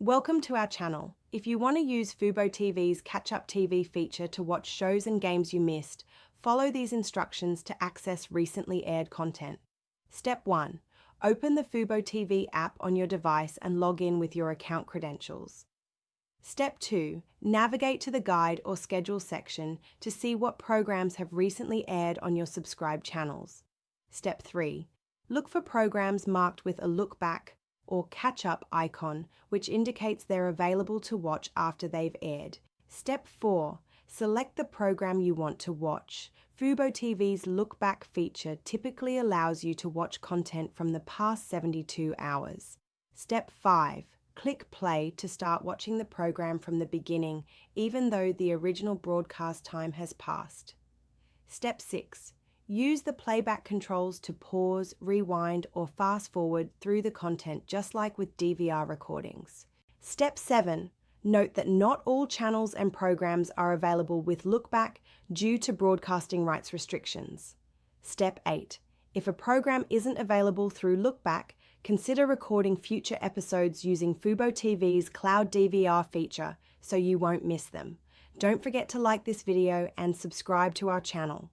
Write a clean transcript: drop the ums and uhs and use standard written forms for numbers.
Welcome to our channel. If you want to use FuboTV's Catch-Up TV feature to watch shows and games you missed, follow these instructions to access recently aired content. Step 1. Open the FuboTV app on your device and log in with your account credentials. Step 2. Navigate to the Guide or Schedule section to see what programs have recently aired on your subscribed channels. Step 3. Look for programs marked with a Look Back or Catch-Up icon, which indicates they're available to watch after they've aired. Step 4. Select the program you want to watch. FuboTV's Look Back feature typically allows you to watch content from the past 72 hours. Step 5. Click play to start watching the program from the beginning, even though the original broadcast time has passed. Step 6. Use the playback controls to pause, rewind, or fast forward through the content just like with DVR recordings. Step 7. Note that not all channels and programs are available with Lookback due to broadcasting rights restrictions. Step 8. If a program isn't available through Lookback, consider recording future episodes using FuboTV's Cloud DVR feature so you won't miss them. Don't forget to like this video and subscribe to our channel.